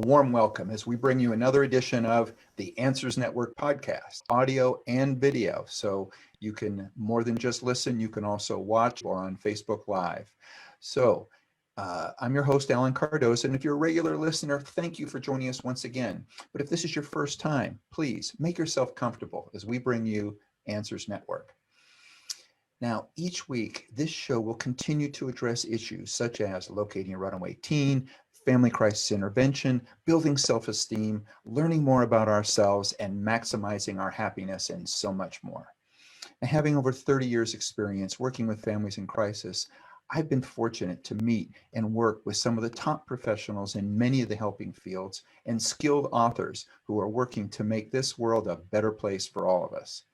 warm welcome as we bring you another edition of the Answers Network podcast, audio and video. So you can more than just listen, you can also watch on Facebook Live. So I'm your host, Alan Cardoza, and if you're a regular listener, thank you for joining us once again. But if this is your first time, please make yourself comfortable as we bring you Answers Network. Now, each week, this show will continue to address issues such as locating a runaway teen, family crisis intervention, building self-esteem, learning more about ourselves, and maximizing our happiness, and so much more. And having over 30 years experience working with families in crisis, I've been fortunate to meet and work with some of the top professionals in many of the helping fields and skilled authors who are working to make this world a better place for all of us.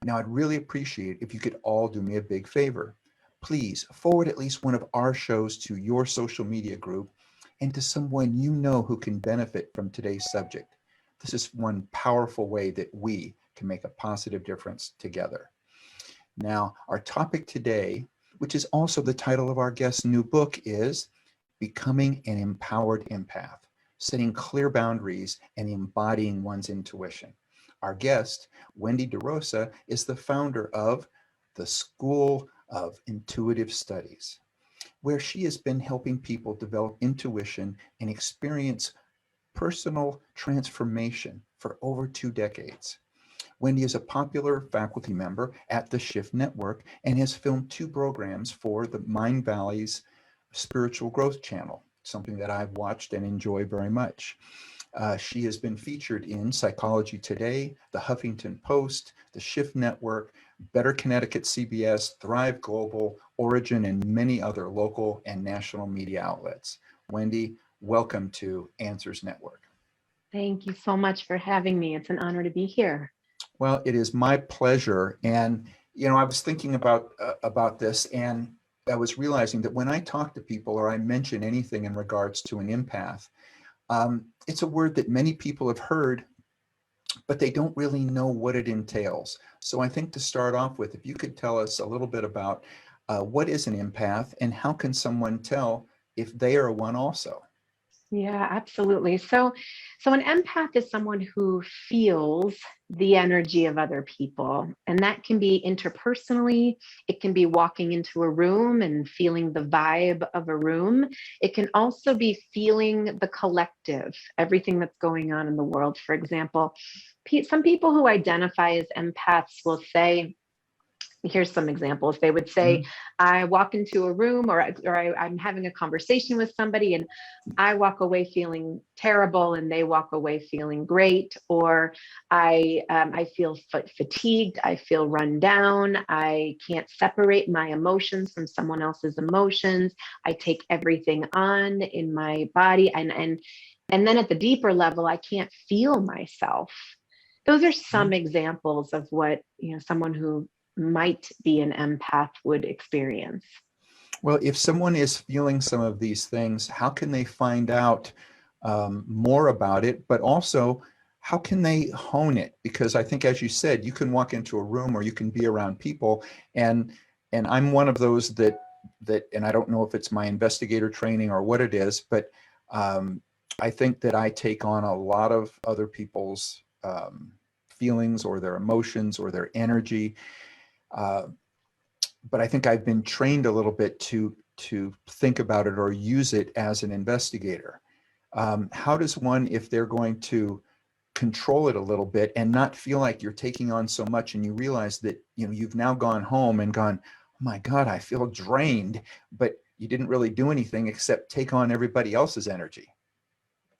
Now, I'd really appreciate if you could all do me a big favor. Please forward at least one of our shows to your social media group and to someone you know who can benefit from today's subject. This is one powerful way that we can make a positive difference together. Now, our topic today, which is also the title of our guest's new book, is Becoming an Empowered Empath, Setting Clear Boundaries and Embodying One's Intuition. Our guest, Wendy De Rosa, is the founder of the School of Intuitive Studies, where she has been helping people develop intuition and experience personal transformation for over 2 decades. Wendy is a popular faculty member at the Shift Network and has filmed 2 programs for the Mind Valley's Spiritual Growth Channel, something that I've watched and enjoy very much. She has been featured in Psychology Today, the Huffington Post, the Shift Network, Better Connecticut CBS, Thrive Global, Origin, and many other local and national media outlets. Wendy, welcome to Answers Network. Thank you so much for having me. It's an honor to be here. Well, it is my pleasure. And, I was thinking about this, and I was realizing that when I talk to people or I mention anything in regards to an empath, it's a word that many people have heard, but they don't really know what it entails. So I think to start off with, if you could tell us a little bit about what is an empath and how can someone tell if they are one also? Yeah, absolutely. So an empath is someone who feels the energy of other people, and that can be interpersonally. It can be walking into a room and feeling the vibe of a room. It can also be feeling the collective, everything that's going on in the world. For example, some people who identify as empaths will say, here's some examples. They would say, I walk into a room or I'm having a conversation with somebody and I walk away feeling terrible and they walk away feeling great. Or I feel fatigued. I feel run down. I can't separate my emotions from someone else's emotions. I take everything on in my body. And then at the deeper level, I can't feel myself. Those are some examples of what, someone who might be an empath would experience. Well, if someone is feeling some of these things, how can they find out more about it? But also, how can they hone it? Because I think, as you said, you can walk into a room or you can be around people, and I'm one of those that, and I don't know if it's my investigator training or what it is, but I think that I take on a lot of other people's feelings or their emotions or their energy. But I think I've been trained a little bit to think about it or use it as an investigator. How does one, if they're going to control it a little bit and not feel like you're taking on so much, and you realize that you've now gone home and gone, oh my God, I feel drained, but you didn't really do anything except take on everybody else's energy?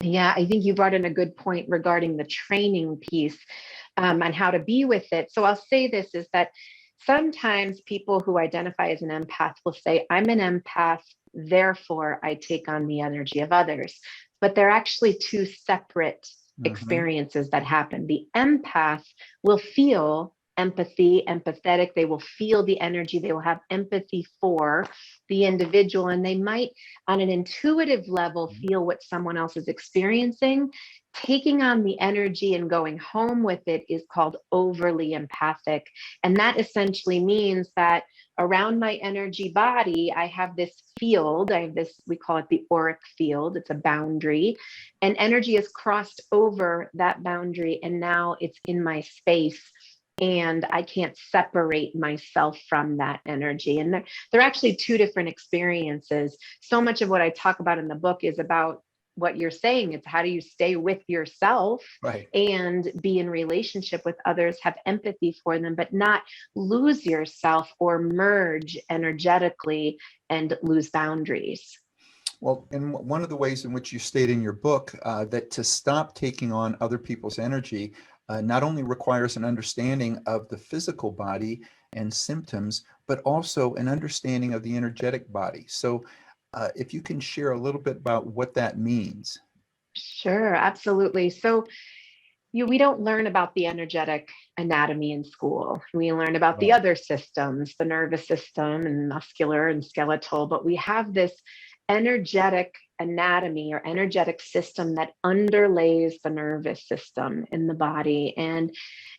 Yeah, I think you brought in a good point regarding the training piece and how to be with it. So I'll say this is that sometimes people who identify as an empath will say, I'm an empath, therefore I take on the energy of others. But they're actually 2 separate experiences that happen. The empath will feel empathy, empathetic. They will feel the energy. They will have empathy for the individual, and they might, on an intuitive level, feel what someone else is experiencing. Taking on the energy and going home with it is called overly empathic. And that essentially means that around my energy body, I have this field. I have this, we call it the auric field. It's a boundary, and energy has crossed over that boundary, and now it's in my space, and I can't separate myself from that energy. And they're actually two different experiences. So much of what I talk about in the book is about what you're saying. It's how do you stay with yourself, Right. and be in relationship with others, have empathy for them, but not lose yourself or merge energetically and lose boundaries. Well, and one of the ways in which you state in your book that to stop taking on other people's energy not only requires an understanding of the physical body and symptoms, but also an understanding of the energetic body. So if you can share a little bit about what that means. Sure, absolutely. So we don't learn about the energetic anatomy in school. We learn about the Right. other systems, the nervous system and muscular and skeletal, but we have this energetic anatomy or energetic system that underlays the nervous system in the body. And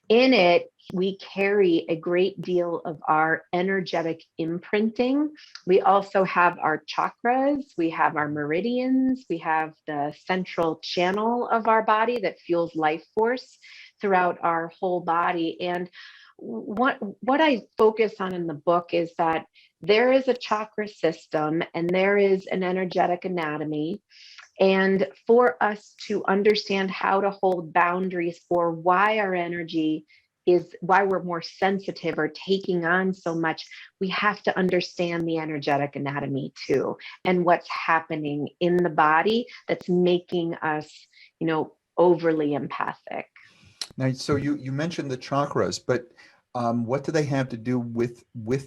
in it, we carry a great deal of our energetic imprinting. We also have our chakras, we have our meridians, we have the central channel of our body that fuels life force throughout our whole body. And what I focus on in the book is that there is a chakra system and there is an energetic anatomy. And for us to understand how to hold boundaries for why our energy is, why we're more sensitive or taking on so much, we have to understand the energetic anatomy too, and what's happening in the body that's making us, overly empathic. Now, so you mentioned the chakras, but what do they have to do with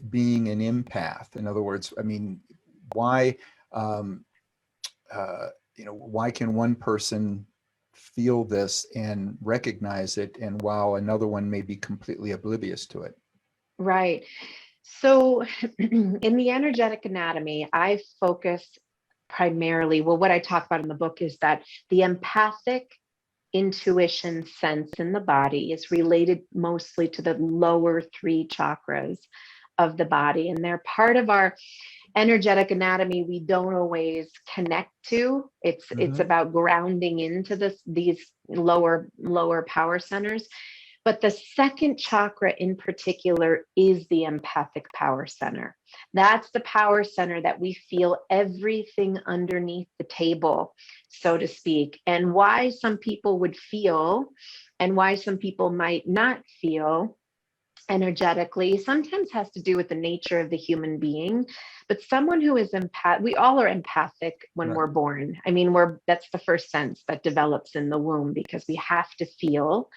being an empath? In other words, I mean, why um, why can one person feel this and recognize it, and while another one may be completely oblivious to it? Right. So in the energetic anatomy, I focus primarily, well, what I talk about in the book is that the empathic intuition sense in the body is related mostly to the lower three chakras of the body. And they're part of our energetic anatomy we don't always connect to. It's Hmm. about grounding into these lower power centers. But the second chakra in particular is the empathic power center. That's the power center that we feel everything underneath the table, so to speak. And why some people would feel and why some people might not feel energetically sometimes has to do with the nature of the human being. But someone who is we all are empathic when Right. we're born. I mean, that's the first sense that develops in the womb, because we have to feel,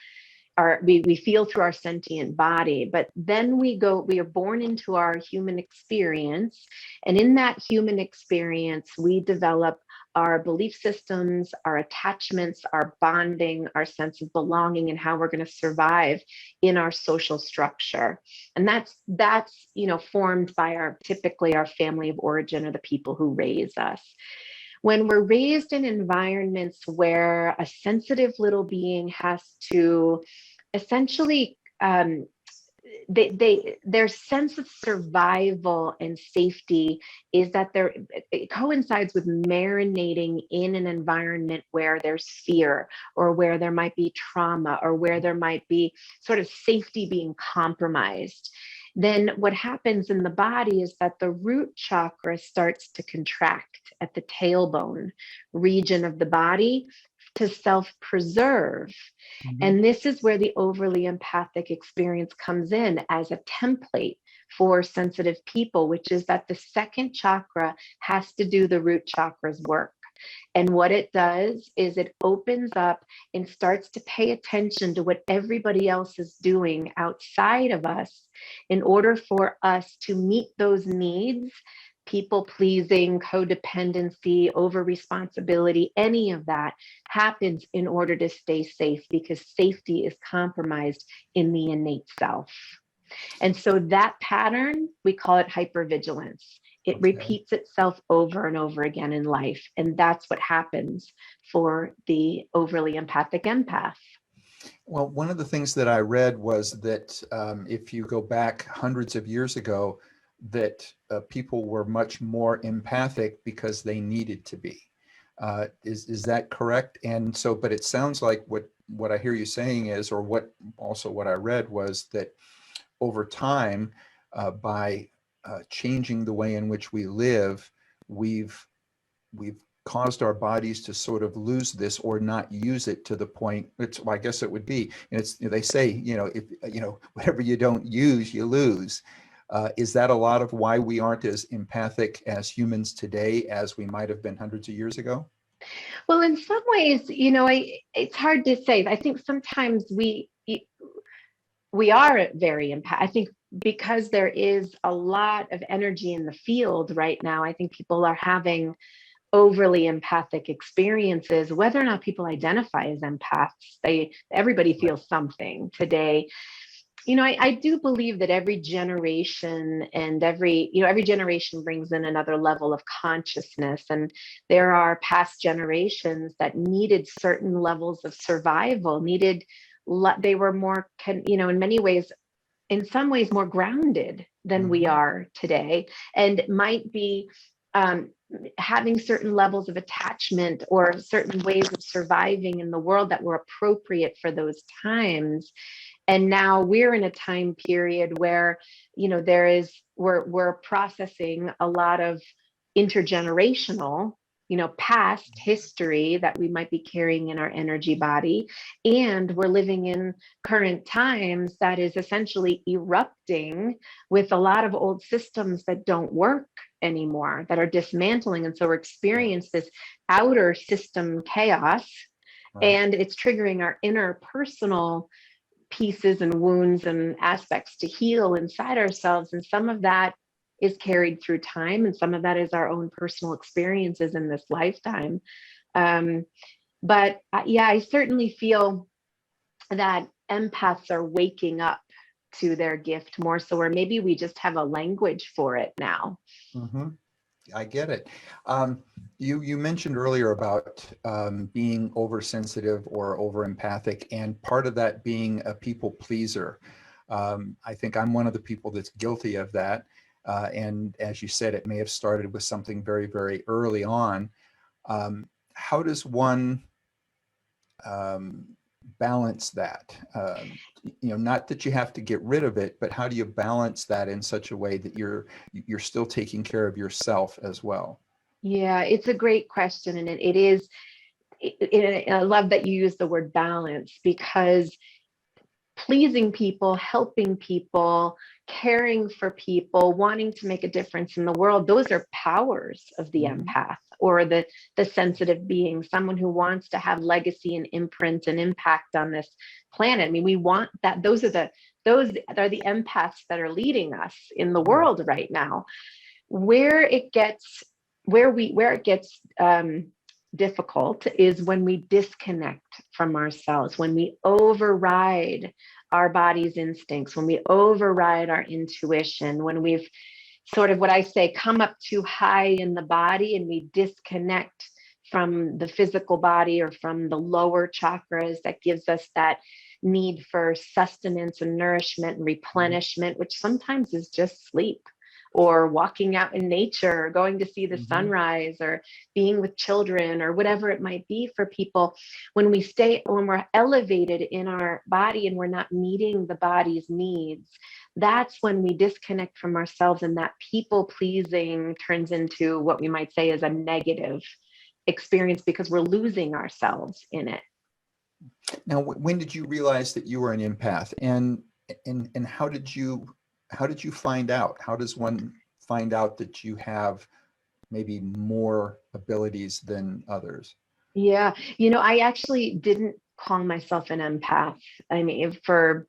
we feel through our sentient body. But then we are born into our human experience, and in that human experience we develop our belief systems, our attachments, our bonding, our sense of belonging, and how we're going to survive in our social structure. And that's formed by typically our family of origin, or the people who raise us. When we're raised in environments where a sensitive little being has to essentially, their sense of survival and safety is that it coincides with marinating in an environment where there's fear, or where there might be trauma, or where there might be sort of safety being compromised. Then what happens in the body is that the root chakra starts to contract at the tailbone region of the body to self-preserve. Hmm. And this is where the overly empathic experience comes in as a template for sensitive people, which is that the second chakra has to do the root chakra's work. And what it does is it opens up and starts to pay attention to what everybody else is doing outside of us in order for us to meet those needs people pleasing, codependency, over responsibility, any of that happens in order to stay safe, because safety is compromised in the innate self. And so that pattern, we call it hypervigilance. It Okay. repeats itself over and over again in life. And that's what happens for the overly empathic empath. Well, one of the things that I read was that if you go back hundreds of years ago, that people were much more empathic because they needed to be. Is that correct? And so, but it sounds like what I hear you saying is, or what I read was that over time, by changing the way in which we live, we've caused our bodies to sort of lose this or not use it to the point. I guess it would be. They say, if whatever you don't use, you lose. Is that a lot of why we aren't as empathic as humans today as we might have been hundreds of years ago? Well, in some ways, it's hard to say. I think sometimes we are very empathic. I think because there is a lot of energy in the field right now, I think people are having overly empathic experiences, whether or not people identify as empaths. Everybody feels something today. I do believe that every generation and every generation brings in another level of consciousness. And there are past generations that needed certain levels of survival, they were more, in many ways, in some ways more grounded than we are today, and might be having certain levels of attachment or certain ways of surviving in the world that were appropriate for those times. And now we're in a time period where, we're processing a lot of intergenerational, past history that we might be carrying in our energy body. And we're living in current times that is essentially erupting with a lot of old systems that don't work anymore, that are dismantling. And so we're experiencing this outer system chaos, and it's triggering our inner personal pieces and wounds and aspects to heal inside ourselves. And some of that is carried through time, and some of that is our own personal experiences in this lifetime. But I certainly feel that empaths are waking up to their gift more so, or maybe we just have a language for it now. Mm-hmm. I get it. You mentioned earlier about being oversensitive or over empathic, and part of that being a people pleaser. I think I'm one of the people that's guilty of that. And as you said, it may have started with something very, very early on. How does one balance that? Not that you have to get rid of it, but how do you balance that in such a way that you're still taking care of yourself as well? Yeah, it's a great question. And it is, I love that you use the word balance, because pleasing people, helping people, caring for people, wanting to make a difference in the world, those are powers of the empath, or the sensitive being, someone who wants to have legacy and imprint and impact on this planet. I mean, we want that. Those are the empaths that are leading us in the world right now. Where it gets difficult is when we disconnect from ourselves, when we override our body's instincts, when we override our intuition, when we've sort of, what I say, come up too high in the body and we disconnect from the physical body or from the lower chakras that gives us that need for sustenance and nourishment and replenishment, which sometimes is just sleep, or walking out in nature, or going to see the sunrise, or being with children, or whatever it might be for people. When we're elevated in our body and we're not meeting the body's needs, that's when we disconnect from ourselves, and that people pleasing turns into what we might say is a negative experience, because we're losing ourselves in it. Now, when did you realize that you were an empath, and how did you find out? How does one find out that you have maybe more abilities than others? Yeah, I actually didn't call myself an empath. I mean, for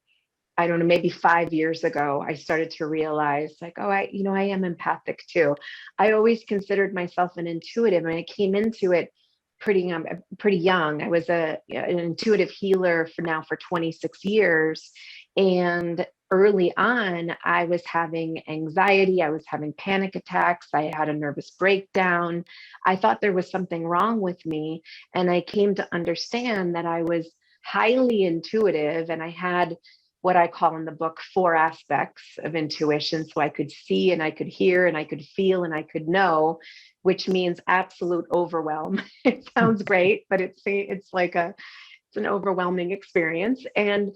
I don't know, maybe 5 years ago, I started to realize like, oh, I am empathic too. I always considered myself an intuitive, and I came into it pretty young. I was an intuitive healer for 26 years. And early on, I was having anxiety. I was having panic attacks. I had a nervous breakdown. I thought there was something wrong with me. And I came to understand that I was highly intuitive, and I had what I call in the book 4 aspects of intuition. So I could see, and I could hear, and I could feel, and I could know, which means absolute overwhelm. It sounds great, but it's an overwhelming experience. And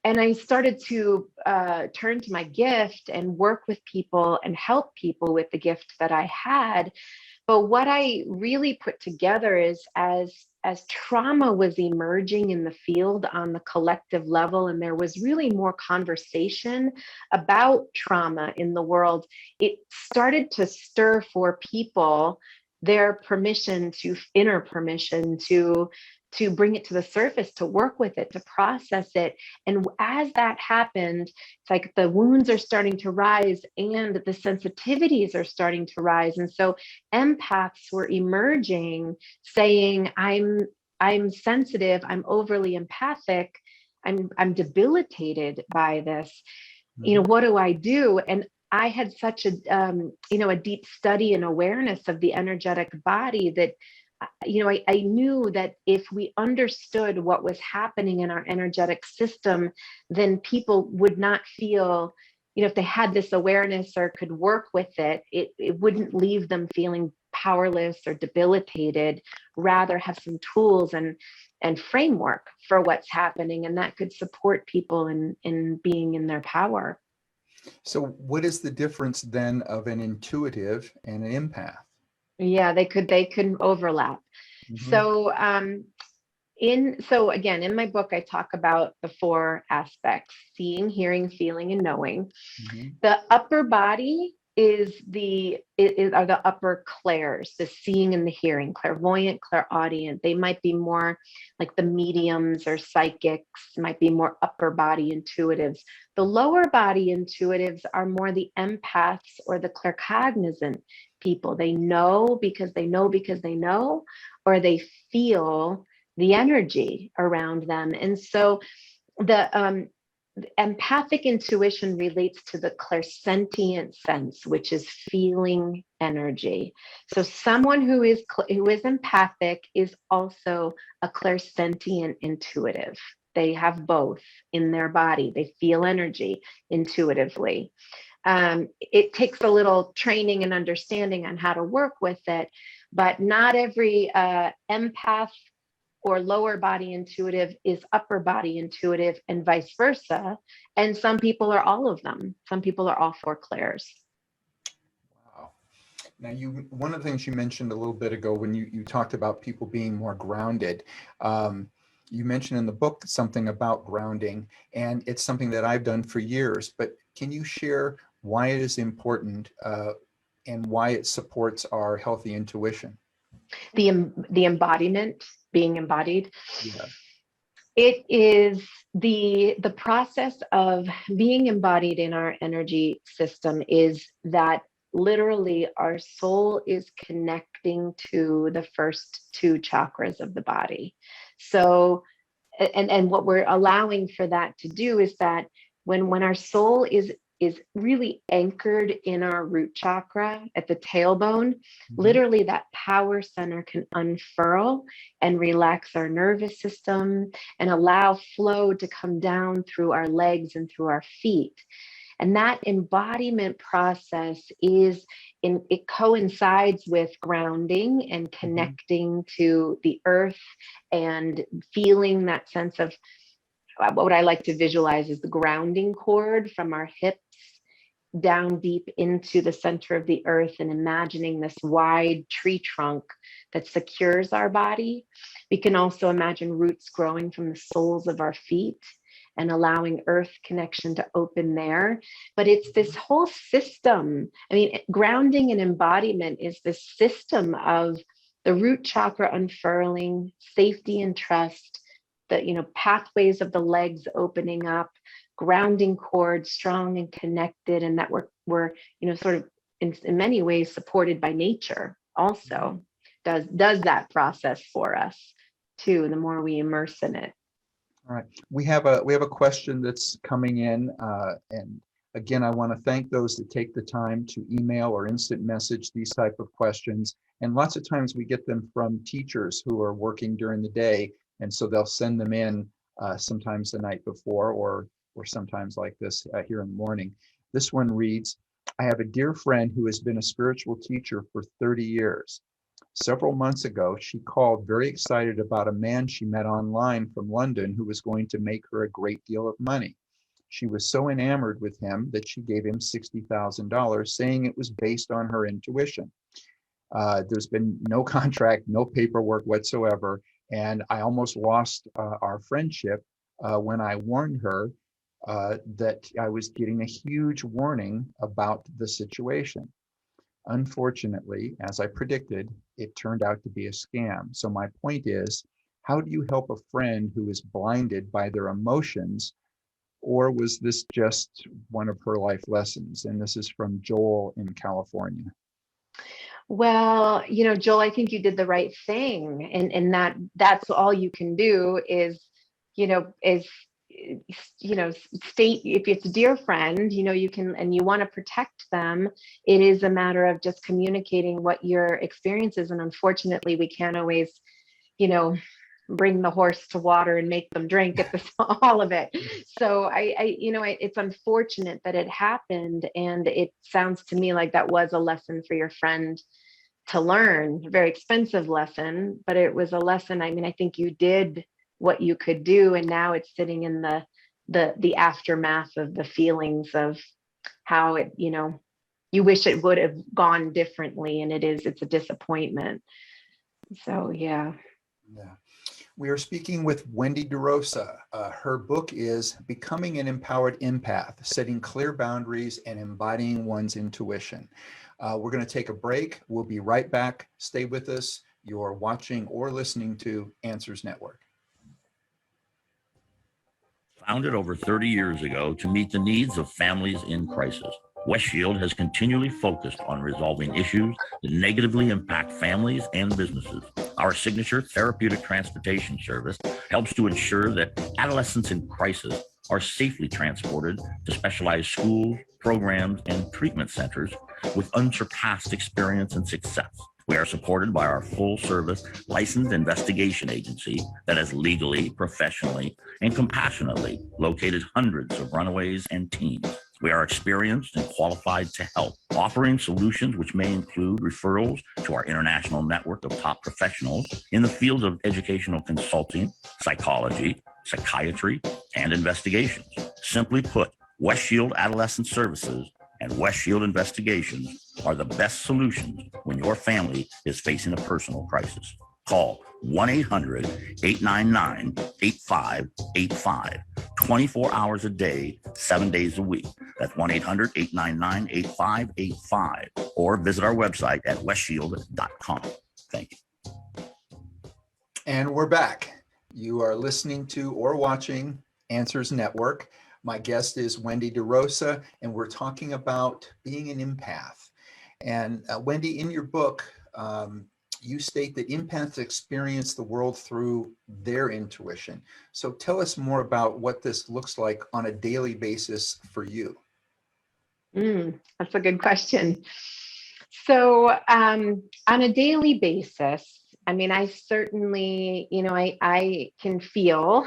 I started to turn to my gift and work with people and help people with the gift that I had. But what I really put together is, as trauma was emerging in the field on the collective level, and there was really more conversation about trauma in the world, it started to stir for people their inner permission to bring it to the surface, to work with it, to process it. And as that happened, it's like the wounds are starting to rise and the sensitivities are starting to rise. And so empaths were emerging saying, I'm sensitive, I'm overly empathic, I'm debilitated by this. What do I do? And I had such a deep study and awareness of the energetic body that I knew that if we understood what was happening in our energetic system, then people would not feel, if they had this awareness or could work with it, it wouldn't leave them feeling powerless or debilitated, rather have some tools and framework for what's happening, and that could support people in being in their power. So what is the difference then of an intuitive and an empath? Yeah, they could overlap. Mm-hmm. So again, in my book, I talk about the 4 aspects: seeing, hearing, feeling, and knowing. Mm-hmm. The upper body are the upper clairs, the seeing and the hearing, clairvoyant, clairaudient. They might be more like the mediums or psychics, might be more upper body intuitives. The lower body intuitives are more the empaths or the claircognizant people. They know because they know because they know, or they feel the energy around them. And so the empathic intuition relates to the clairsentient sense, which is feeling energy. So someone who is empathic is also a clairsentient intuitive. They have both in their body. They feel energy intuitively. It takes a little training and understanding on how to work with it, but not every empath or lower body intuitive is upper body intuitive, and vice versa. And some people are all of them. Some people are all 4 clairs. Wow. Now, one of the things you mentioned a little bit ago when you talked about people being more grounded, you mentioned in the book something about grounding, and it's something that I've done for years. But can you share why it is important and why it supports our healthy intuition? The embodiment, being embodied. Yeah. It is the process of being embodied in our energy system, is that literally our soul is connecting to the first 2 chakras of the body. So, and what we're allowing for that to do is that when our soul is really anchored in our root chakra at the tailbone, literally that power center can unfurl and relax our nervous system and allow flow to come down through our legs and through our feet. And that embodiment process it coincides with grounding and connecting to the earth and feeling that sense of what I like to visualize is the grounding cord from our hips down deep into the center of the earth, and imagining this wide tree trunk that secures our body. We can also imagine roots growing from the soles of our feet and allowing earth connection to open there. But it's this whole system. I mean, grounding and embodiment is this system of the root chakra unfurling, safety and trust, pathways of the legs opening up, grounding cord strong and connected, and that we're sort of in many ways supported by nature also does that process for us too, the more we immerse in it. All right. We have a question that's coming in, and again, I want to thank those that take the time to email or instant message these type of questions. And lots of times we get them from teachers who are working during the day, and so they'll send them in sometimes the night before, or sometimes like this here in the morning. This one reads, I have a dear friend who has been a spiritual teacher for 30 years. Several months ago, she called very excited about a man she met online from London who was going to make her a great deal of money. She was so enamored with him that she gave him $60,000, saying it was based on her intuition. There's been no contract, no paperwork whatsoever, and I almost lost our friendship when I warned her that I was getting a huge warning about the situation. Unfortunately, as I predicted, it turned out to be a scam. So my point is, how do you help a friend who is blinded by their emotions? Or was this just one of her life lessons? And this is from Joel in California. Well, Joel, I think you did the right thing. And that's all you can do is state, if it's a dear friend, you can, and you want to protect them, it is a matter of just communicating what your experience is. And unfortunately, we can't always, bring the horse to water and make them drink at all of it. So it's unfortunate that it happened. And it sounds to me like that was a lesson for your friend to learn, a very expensive lesson, but it was a lesson. I mean, I think you did what you could do, and now it's sitting in the aftermath of the feelings of how it, you wish it would have gone differently, and it's a disappointment. So yeah. We are speaking with Wendy De Rosa. Her book is Becoming an Empowered Empath, Setting Clear Boundaries and Embodying One's Intuition. We're going to take a break. We'll be right back. Stay with us. You're watching or listening to Answers Network. Founded over 30 years ago to meet the needs of families in crisis, West Shield has continually focused on resolving issues that negatively impact families and businesses. Our signature therapeutic transportation service helps to ensure that adolescents in crisis are safely transported to specialized schools, programs, and treatment centers with unsurpassed experience and success. We are supported by our full-service licensed investigation agency that has legally, professionally, and compassionately located hundreds of runaways and teens. We are experienced and qualified to help, offering solutions which may include referrals to our international network of top professionals in the field of educational consulting, psychology, psychiatry, and investigations. Simply put, West Shield Adolescent Services and West Shield Investigations are the best solutions when your family is facing a personal crisis. Call 1-800-899-8585, 24 hours a day, 7 days a week. That's 1-800-899-8585, or visit our website at westshield.com. Thank you. And we're back. You are listening to or watching Answers Network. My guest is Wendy De Rosa, and we're talking about being an empath. And Wendy, in your book, you state that empaths experience the world through their intuition. So tell us more about what this looks like on a daily basis for you. That's a good question. So on a daily basis, I mean, I certainly, I can feel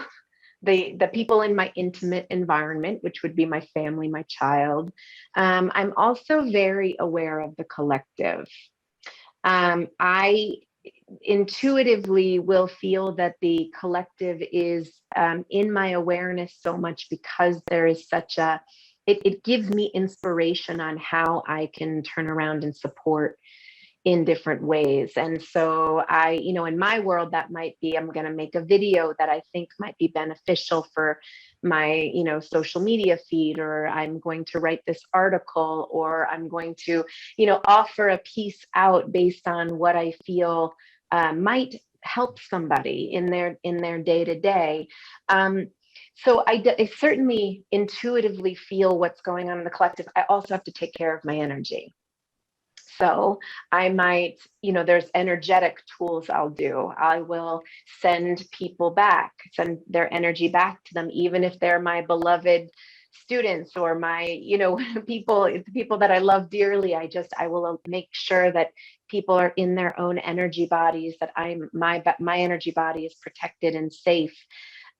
the people in my intimate environment, which would be my family, my child. I'm also very aware of the collective. I intuitively will feel that the collective is in my awareness so much because there is such it gives me inspiration on how I can turn around and support in different ways. And so in my world, that might be, I'm going to make a video that I think might be beneficial for my, social media feed, or I'm going to write this article, or I'm going to, offer a piece out based on what I feel might help somebody in their day to day. So I certainly intuitively feel what's going on in the collective. I also have to take care of my energy. So I might, there's energetic tools I'll do. I will send people back, send their energy back to them, even if they're my beloved students or my, people that I love dearly. I will make sure that people are in their own energy bodies, that my energy body is protected and safe.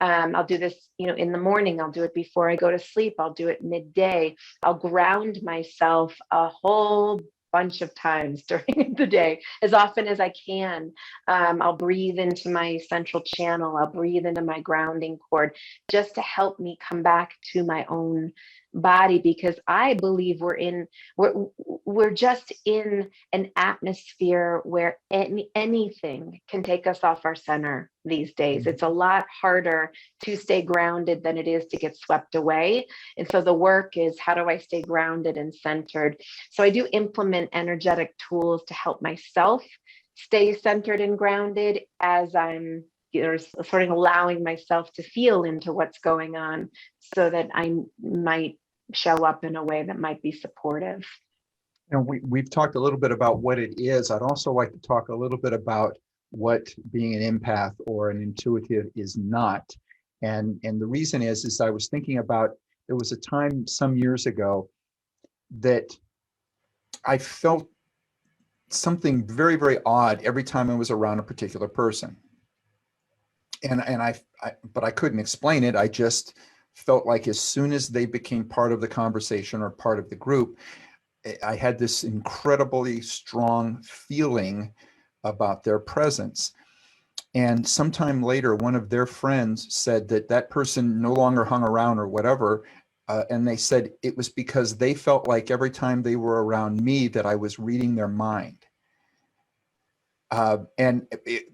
I'll do this, in the morning. I'll do it before I go to sleep. I'll do it midday. I'll ground myself a whole bunch of times during the day, as often as I can. I'll breathe into my central channel. I'll breathe into my grounding cord, just to help me come back to my own body, because I believe we're just in an atmosphere where anything can take us off our center these days. It's a lot harder to stay grounded than it is to get swept away. And so the work is, how do I stay grounded and centered? So I do implement energetic tools to help myself stay centered and grounded as I'm sort of allowing myself to feel into what's going on, so that I might show up in a way that might be supportive. We've talked a little bit about what it is. I'd also like to talk a little bit about what being an empath or an intuitive is not. And the reason is I was thinking about, there was a time some years ago that I felt something very, very odd every time I was around a particular person. But I couldn't explain it. I just felt like as soon as they became part of the conversation or part of the group, I had this incredibly strong feeling about their presence. And sometime later, one of their friends said that person no longer hung around or whatever. And they said it was because they felt like every time they were around me that I was reading their mind.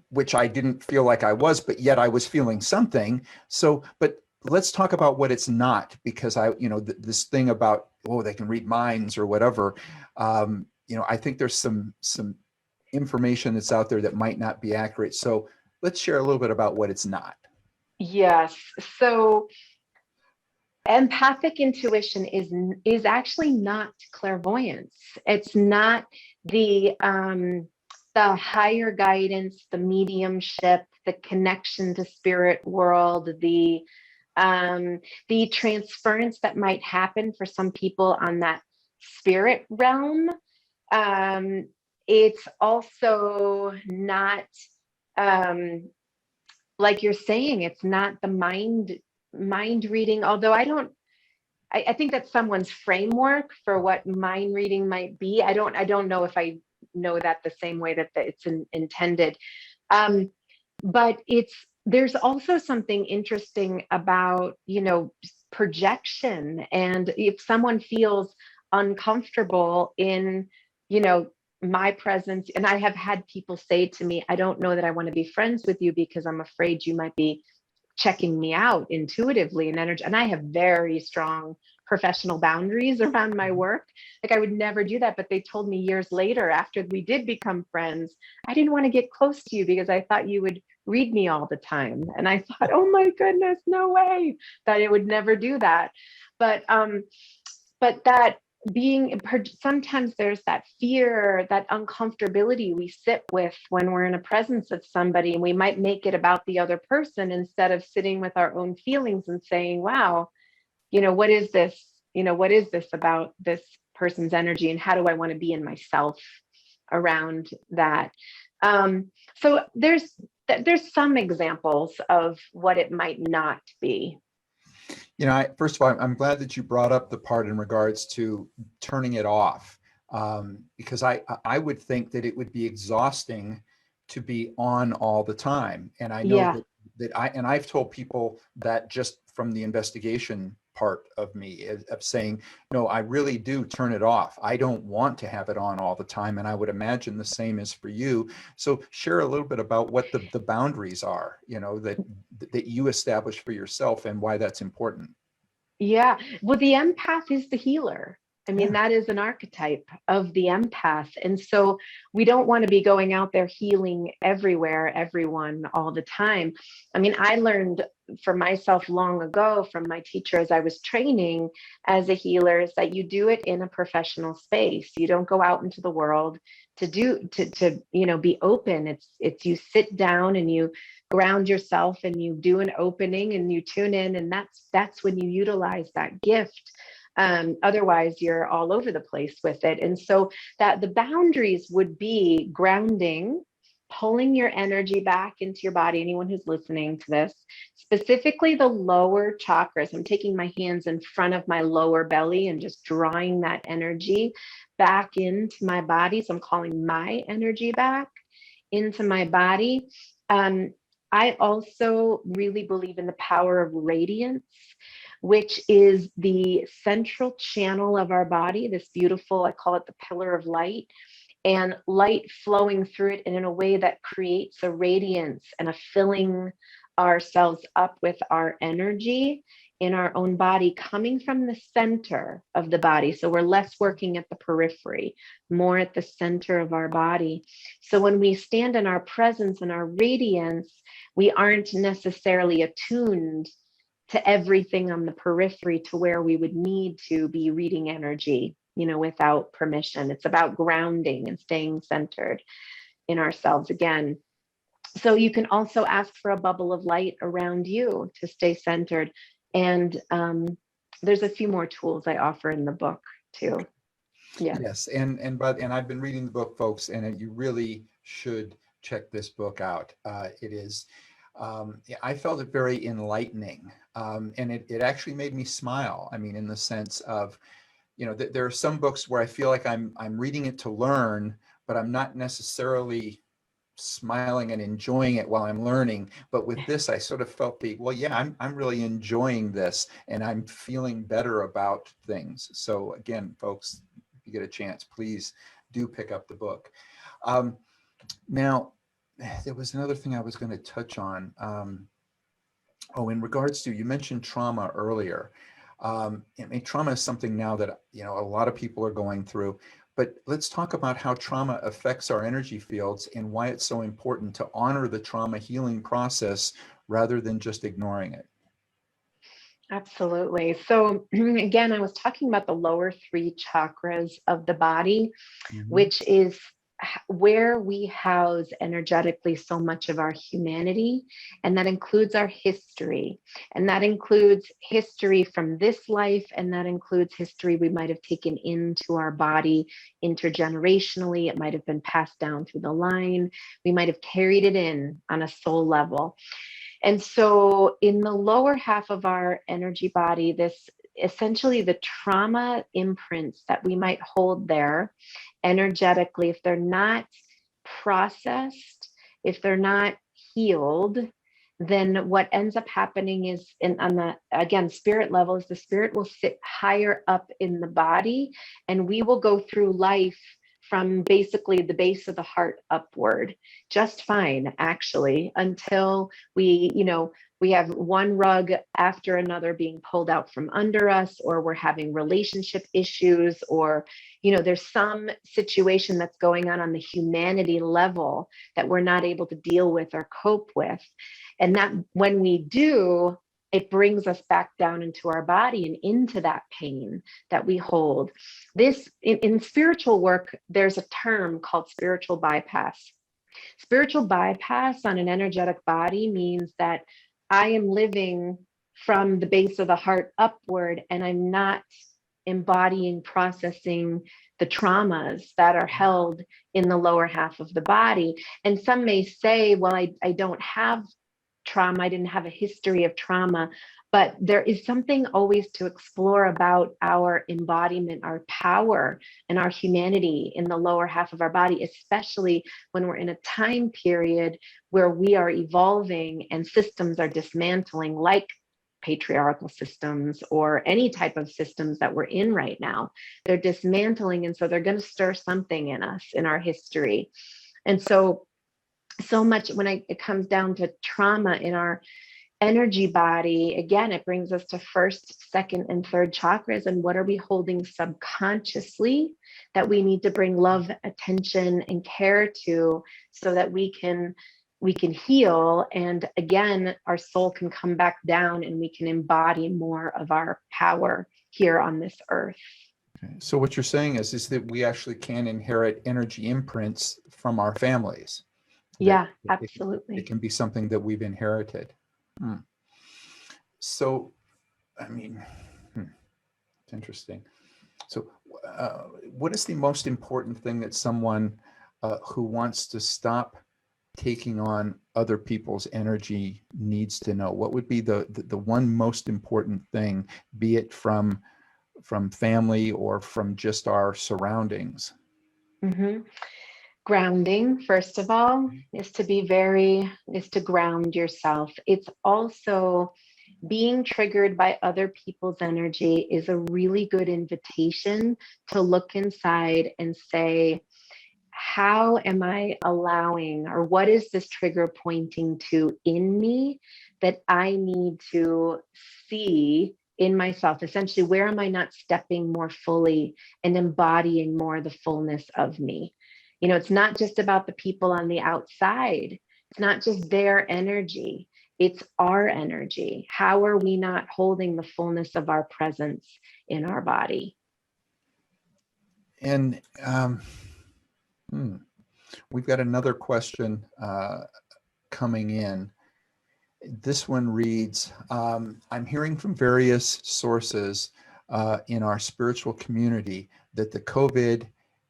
Which I didn't feel like I was, but yet I was feeling something. So, but let's talk about what it's not, because this thing about, they can read minds or whatever. I think there's some information that's out there that might not be accurate. So let's share a little bit about what it's not. Yes. So empathic intuition is actually not clairvoyance. It's not the higher guidance, the mediumship, the connection to spirit world, the transference that might happen for some people on that spirit realm. It's also not, like you're saying, it's not the mind reading, although I think that's someone's framework for what mind reading might be. I don't know if I know that the same way that it's intended. But there's also something interesting about, projection. And if someone feels uncomfortable in, my presence, and I have had people say to me, I don't know that I want to be friends with you because I'm afraid you might be checking me out intuitively and energy. And I have very strong professional boundaries around my work. Like, I would never do that. But they told me years later, after we did become friends, I didn't want to get close to you because I thought you would read me all the time. And I thought, oh my goodness, no way, that I would never do that. But that sometimes there's that fear, that uncomfortability we sit with when we're in a presence of somebody, and we might make it about the other person instead of sitting with our own feelings and saying, wow, what is this? What is this about this person's energy, and how do I want to be in myself around that? So there's some examples of what it might not be. First of all, I'm glad that you brought up the part in regards to turning it off, because I would think that it would be exhausting to be on all the time. And I know that I've told people that just from the investigation part of me, of saying, no, I really do turn it off. I don't want to have it on all the time. And I would imagine the same is for you. So share a little bit about what the boundaries are, that you establish for yourself and why that's important. Yeah. Well, the empath is the healer. I mean, that is an archetype of the empath. And so we don't want to be going out there healing everywhere, everyone all the time. I mean, I learned for myself long ago from my teacher as I was training as a healer is that you do it in a professional space. You don't go out into the world to be open. It's you sit down and you ground yourself and you do an opening and you tune in, and that's when you utilize that gift. Otherwise you're all over the place with it. And so that the boundaries would be grounding, pulling your energy back into your body. Anyone who's listening to this, specifically the lower chakras, I'm taking my hands in front of my lower belly and just drawing that energy back into my body. So I'm calling my energy back into my body. I also really believe in the power of radiance, which is the central channel of our body, this beautiful, I call it the pillar of light, and light flowing through it and in a way that creates a radiance and a filling ourselves up with our energy in our own body coming from the center of the body. So we're less working at the periphery, more at the center of our body. So when we stand in our presence and our radiance, we aren't necessarily attuned to everything on the periphery to where we would need to be reading energy, without permission. It's about grounding and staying centered in ourselves again. So you can also ask for a bubble of light around you to stay centered. And there's a few more tools I offer in the book too. Yeah. Yes, and I've been reading the book, folks, and you really should check this book out. It is. I felt it very enlightening, and it actually made me smile. I mean, in the sense of, there are some books where I feel like I'm reading it to learn, but I'm not necessarily smiling and enjoying it while I'm learning. But with this, I sort of felt I'm really enjoying this, and I'm feeling better about things. So again, folks, if you get a chance, please do pick up the book. Now, there was another thing I was going to touch on. In regards to, you mentioned trauma earlier. Trauma is something now that, a lot of people are going through, but let's talk about how trauma affects our energy fields and why it's so important to honor the trauma healing process rather than just ignoring it. Absolutely. So again, I was talking about the lower three chakras of the body, which is where we house energetically so much of our humanity. And that includes our history. And that includes history from this life. And that includes history we might have taken into our body intergenerationally. It might have been passed down through the line. We might have carried it in on a soul level. And so in the lower half of our energy body, this essentially the trauma imprints that we might hold there energetically, if they're not processed, if they're not healed, then what ends up happening is on the, again, spirit level, is the spirit will sit higher up in the body, and we will go through life from basically the base of the heart upward, just fine, actually, until we have one rug after another being pulled out from under us, or we're having relationship issues, or, there's some situation that's going on the humanity level that we're not able to deal with or cope with. And that when we do, it brings us back down into our body and into that pain that we hold. This, in spiritual work, there's a term called spiritual bypass. Spiritual bypass on an energetic body means that I am living from the base of the heart upward, and I'm not embodying, processing the traumas that are held in the lower half of the body. And some may say, well, I don't have trauma. I didn't have a history of trauma, but there is something always to explore about our embodiment, our power, and our humanity in the lower half of our body, especially when we're in a time period where we are evolving and systems are dismantling, like patriarchal systems or any type of systems that we're in right now. They're dismantling, and so they're going to stir something in us, in our history. And so much when it comes down to trauma in our energy body, again, it brings us to first, second, and third chakras. And what are we holding subconsciously that we need to bring love, attention, and care to, so that we can heal? And again, our soul can come back down and we can embody more of our power here on this earth. Okay. So what you're saying is that we actually can inherit energy imprints from our families. Yeah, That absolutely. it can be something that we've inherited. So, I mean, it's interesting. So, what is the most important thing that someone who wants to stop taking on other people's energy needs to know? What would be the one most important thing, be it from family or from just our surroundings? Mm-hmm. Grounding, first of all, is to ground yourself. It's also being triggered by other people's energy is a really good invitation to look inside and say, how am I allowing, or what is this trigger pointing to in me that I need to see in myself? Essentially, where am I not stepping more fully and embodying more the fullness of me? You know, it's not just about the people on the outside. It's not just their energy. It's our energy. How are we not holding the fullness of our presence in our body? And we've got another question coming in. This one reads, I'm hearing from various sources in our spiritual community that the COVID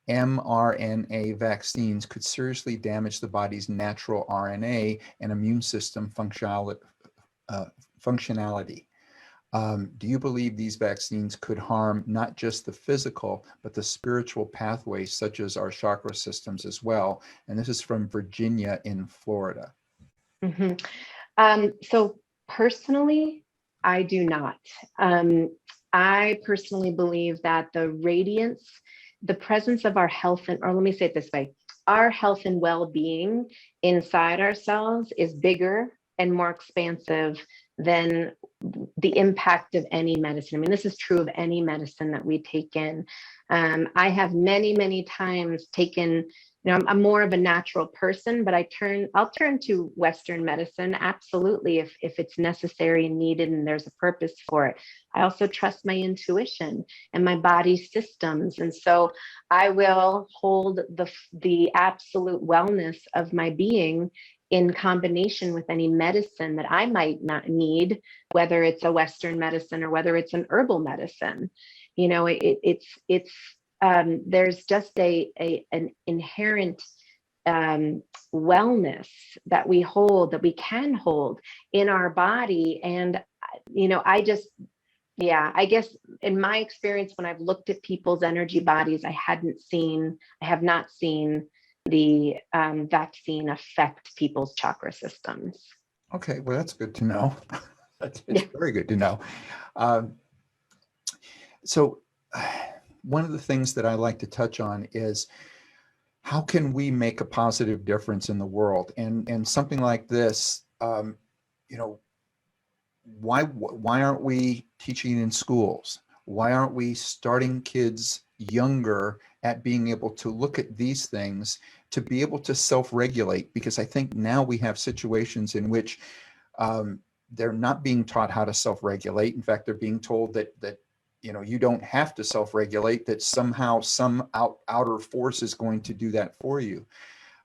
mRNA vaccines could seriously damage the body's natural RNA and immune system functionality. Do you believe these vaccines could harm not just the physical, but the spiritual pathways, such as our chakra systems as well? And this is from Virginia in Florida. So personally, I do not. I personally believe that the radiance, the presence of our health, or let me say it this way, our health and well-being inside ourselves is bigger and more expansive than the impact of any medicine. I mean, this is true of any medicine that we take in. I have many, many times taken, I'm more of a natural person, but I'll turn to Western medicine, absolutely, if it's necessary and needed and there's a purpose for it. I also trust my intuition and my body's systems. And so I will hold the absolute wellness of my being in combination with any medicine that I might not need, whether it's a Western medicine or whether it's an herbal medicine. You know, there's just an inherent wellness that we can hold in our body. And, I guess in my experience, when I've looked at people's energy bodies, I have not seen the vaccine affect people's chakra systems. Okay, well, that's good to know. It's very good to know. So one of the things that I like to touch on is how can we make a positive difference in the world? And something like this, why aren't we teaching in schools? Why aren't we starting kids younger at being able to look at these things, to be able to self-regulate? Because I think now we have situations in which they're not being taught how to self-regulate. In fact, they're being told that you don't have to self-regulate, that somehow some outer force is going to do that for you.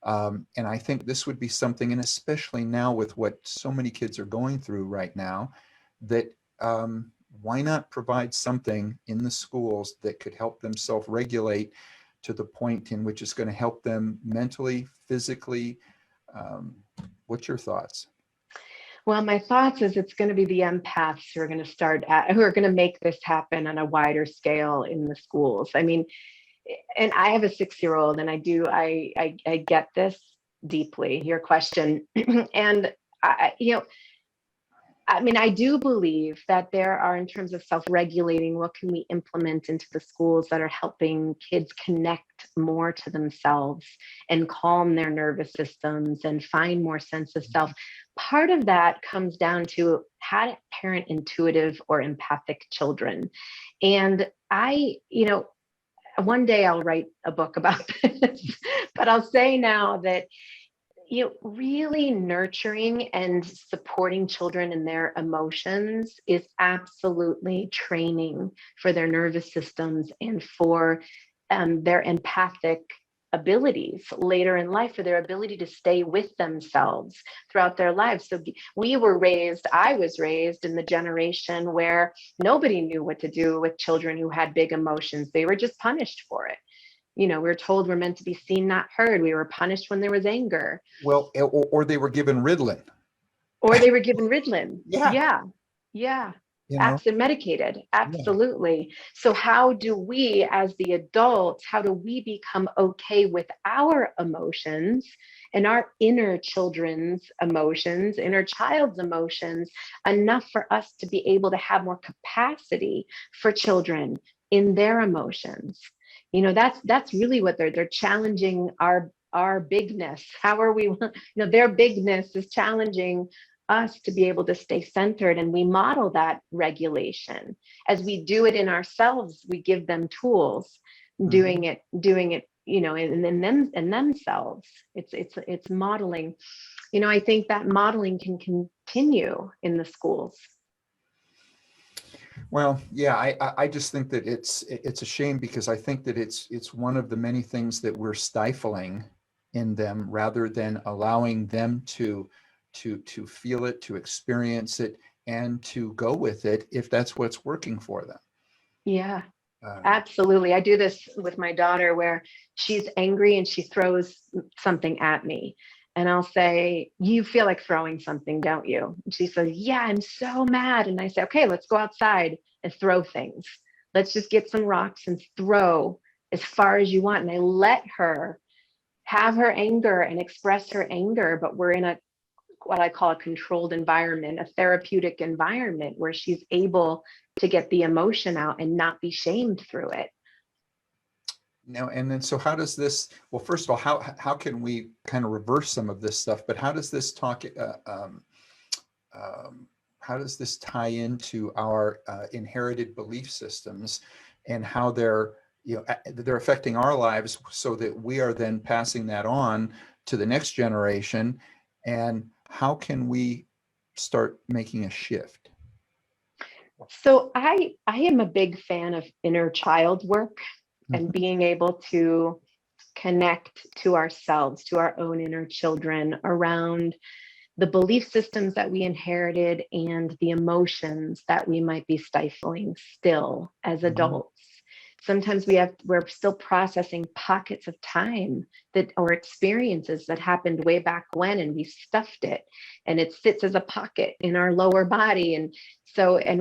And I think this would be something, and especially now with what so many kids are going through right now, that why not provide something in the schools that could help them self-regulate to the point in which it's going to help them mentally, physically? What's your thoughts? Well, my thoughts is it's going to be the empaths who are going to make this happen on a wider scale in the schools. I mean, and I have a 6-year-old, and I get this deeply, your question. And I mean, I do believe that there are, in terms of self-regulating, what can we implement into the schools that are helping kids connect more to themselves and calm their nervous systems and find more sense of self. Part of that comes down to how to parent intuitive or empathic children. And one day I'll write a book about this, but I'll say now that really nurturing and supporting children in their emotions is absolutely training for their nervous systems and for their empathic abilities later in life, for their ability to stay with themselves throughout their lives. So I was raised in the generation where nobody knew what to do with children who had big emotions. They were just punished for it. We were told we're meant to be seen, not heard. We were punished when there was anger. Well, or they were given Ritalin. Yeah. Yeah. Absolutely. Medicated. Absolutely. Yeah. So how do we, as the adults, how do we become okay with our emotions and our inner children's emotions, inner child's emotions, enough for us to be able to have more capacity for children in their emotions? That's really what they're challenging our bigness. How are we, their bigness is challenging us to be able to stay centered, and we model that regulation. As we do it in ourselves, we give them tools, doing it, in themselves. It's modeling. I think that modeling can continue in the schools. Well, yeah, I just think that it's a shame, because I think that it's one of the many things that we're stifling in them, rather than allowing them to feel it, to experience it, and to go with it if that's what's working for them. Yeah, absolutely. I do this with my daughter where she's angry and she throws something at me. And I'll say, you feel like throwing something, don't you? And she says, yeah, I'm so mad. And I say, okay, let's go outside and throw things. Let's just get some rocks and throw as far as you want. And I let her have her anger and express her anger, but we're in what I call a controlled environment, a therapeutic environment, where she's able to get the emotion out and not be shamed through it. Now, and then, so how does this, well, first of all, how can we kind of reverse some of this stuff, but how does this how does this tie into our inherited belief systems, and how they're affecting our lives, so that we are then passing that on to the next generation? And how can we start making a shift? So I am a big fan of inner child work and being able to connect to ourselves, to our own inner children, around the belief systems that we inherited and the emotions that we might be stifling still as adults. Sometimes we're still processing pockets of time or experiences that happened way back when, and we stuffed it, and it sits as a pocket in our lower body. And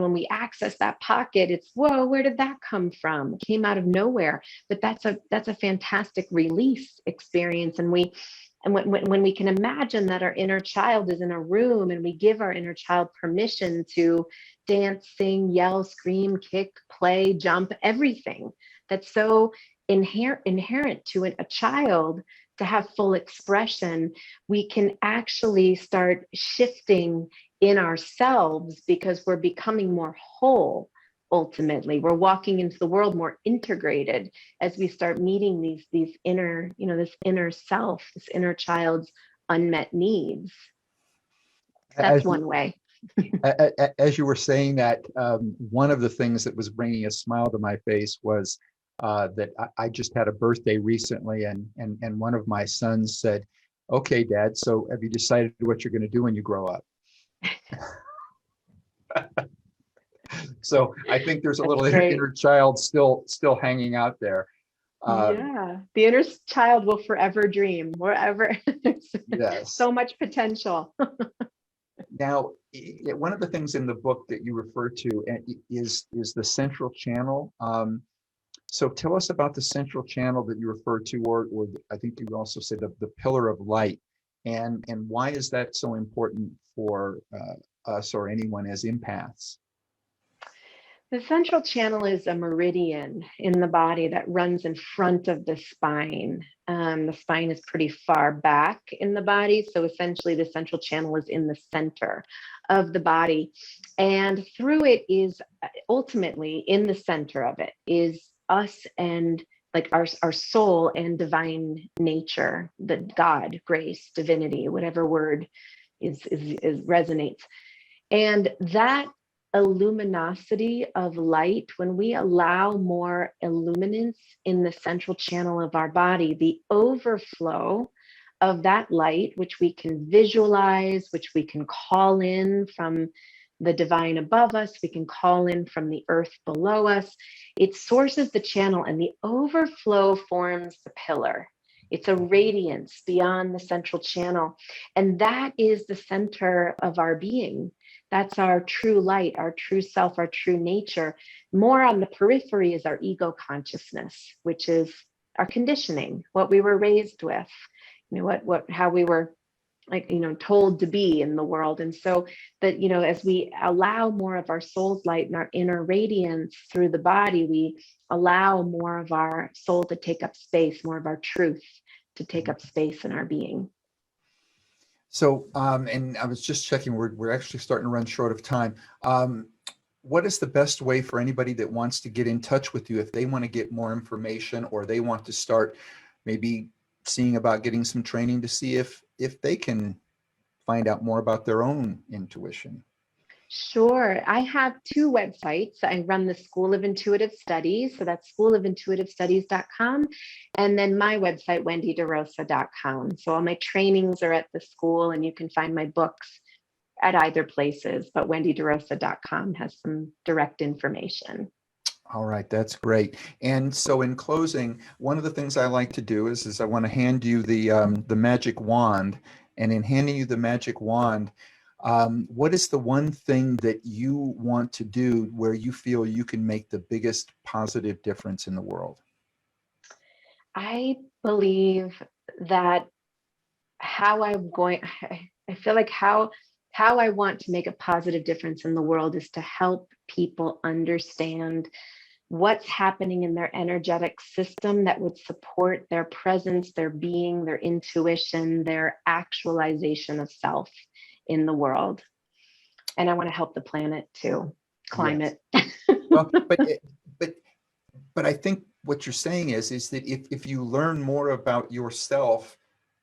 when we access that pocket, it's, whoa, where did that come from? It came out of nowhere. But that's a fantastic release experience. And when we can imagine that our inner child is in a room, and we give our inner child permission to dance, sing, yell, scream, kick, play, jump, everything that's so inherent to a child to have full expression, we can actually start shifting in ourselves, because we're becoming more whole. Ultimately, we're walking into the world more integrated as we start meeting these inner, this inner self, this inner child's unmet needs. That's one way. As you were saying that, one of the things that was bringing a smile to my face was that I just had a birthday recently, and one of my sons said, "Okay, Dad, so have you decided what you're going to do when you grow up?" So I think there's a little inner child still hanging out there. Yeah, the inner child will forever dream, wherever. Yes. So much potential. Now, one of the things in the book that you refer to is the central channel. So tell us about the central channel that you refer to, or I think you also said the pillar of light, and why is that so important for us or anyone as empaths? The central channel is a meridian in the body that runs in front of the spine. The spine is pretty far back in the body. So essentially, the central channel is in the center of the body. And through it is ultimately in the center of it is us and like our soul and divine nature, the God, grace, divinity, whatever word is resonates. And that luminosity of light, when we allow more illuminance in the central channel of our body, the overflow of that light, which we can visualize, which we can call in from the divine above us, we can call in from the earth below us, it sources the channel, and the overflow forms the pillar. It's a radiance beyond the central channel. And that is the center of our being. That's our true light, our true self, our true nature. More on the periphery is our ego consciousness, which is our conditioning, what we were raised with, how we were told to be in the world. And so that, as we allow more of our soul's light and our inner radiance through the body, we allow more of our soul to take up space, more of our truth to take up space in our being. So, and I was just checking, we're actually starting to run short of time. What is the best way for anybody that wants to get in touch with you if they want to get more information, or they want to start maybe seeing about getting some training to see if they can find out more about their own intuition? Sure. I have two websites. I run the School of Intuitive Studies. So that's schoolofintutivestudies.com. And then my website, wendyderosa.com. So all my trainings are at the school, and you can find my books at either places, but wendyderosa.com has some direct information. All right, that's great. And so in closing, one of the things I like to do is I want to hand you the magic wand. And in handing you the magic wand, what is the one thing that you want to do where you feel you can make the biggest positive difference in the world? I believe that I feel like how I want to make a positive difference in the world is to help people understand what's happening in their energetic system that would support their presence, their being, their intuition, their actualization of self in the world. And I want to help the planet too, climate. Yes. Well, but I think what you're saying is that if you learn more about yourself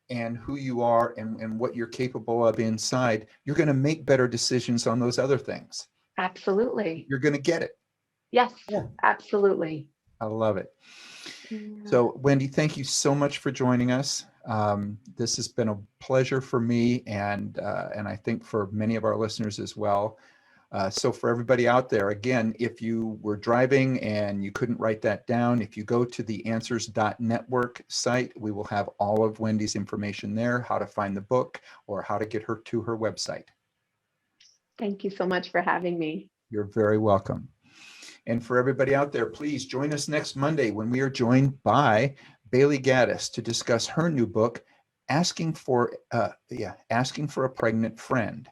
and who you are and what you're capable of inside, you're going to make better decisions on those other things. Absolutely. You're going to get it. Yes, Yeah. absolutely. I love it. Yeah. So, Wendy, thank you so much for joining us. This has been a pleasure for me, and I think for many of our listeners as well. So for everybody out there, again, if you were driving and you couldn't write that down, if you go to the answers.network site, we will have all of Wendy's information there, how to find the book or how to get her to her website. Thank you so much for having me. You're very welcome. And for everybody out there, please join us next Monday when we are joined by Bailey Gaddis to discuss her new book, Asking for a Pregnant Friend.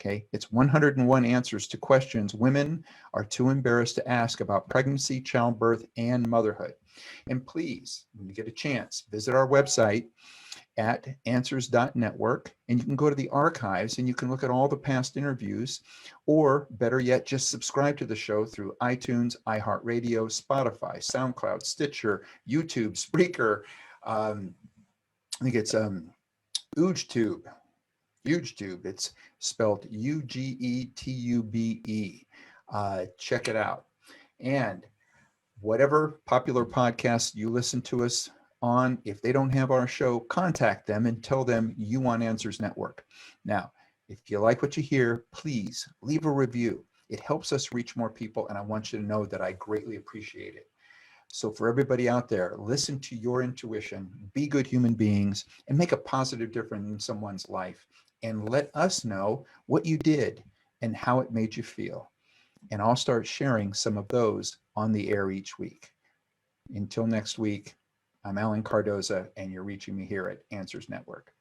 Okay, it's 101 answers to questions women are too embarrassed to ask about pregnancy, childbirth, and motherhood. And please, when you get a chance, visit our website at answers.network, and you can go to the archives and you can look at all the past interviews, or better yet, just subscribe to the show through iTunes, iHeartRadio, Spotify, SoundCloud, Stitcher, YouTube, Spreaker. I think it's UgeTube. It's spelled UGETUBE. Check it out. And whatever popular podcast you listen to us on, if they don't have our show, contact them and tell them you want Answers Network. Now, if you like what you hear, please leave a review. It helps us reach more people, and I want you to know that I greatly appreciate it. So for everybody out there, listen to your intuition, be good human beings, and make a positive difference in someone's life. And let us know what you did and how it made you feel. And I'll start sharing some of those on the air each week. Until next week, I'm Alan Cardoza, and you're reaching me here at Answers Network.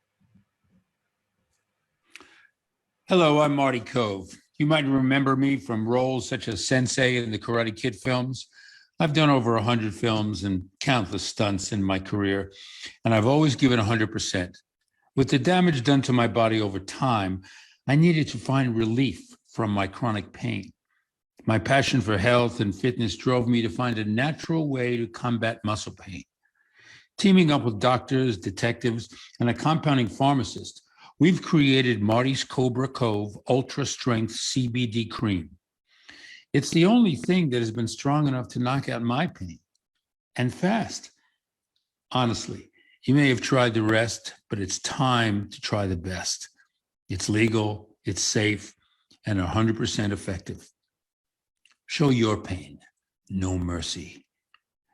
Hello, I'm Marty Cove. You might remember me from roles such as Sensei in the Karate Kid films. I've done over 100 films and countless stunts in my career, and I've always given 100%. With the damage done to my body over time, I needed to find relief from my chronic pain. My passion for health and fitness drove me to find a natural way to combat muscle pain. Teaming up with doctors, detectives, and a compounding pharmacist, we've created Marty's Cobra Cove Ultra Strength CBD Cream. It's the only thing that has been strong enough to knock out my pain, and fast. Honestly, you may have tried the rest, but it's time to try the best. It's legal, it's safe, and 100% effective. Show your pain no mercy.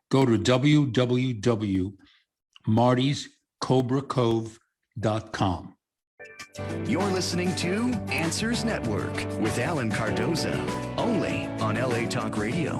Go to www.martyscobracove.com. You're listening to Answers Network with Alan Cardoza, only on LA Talk Radio.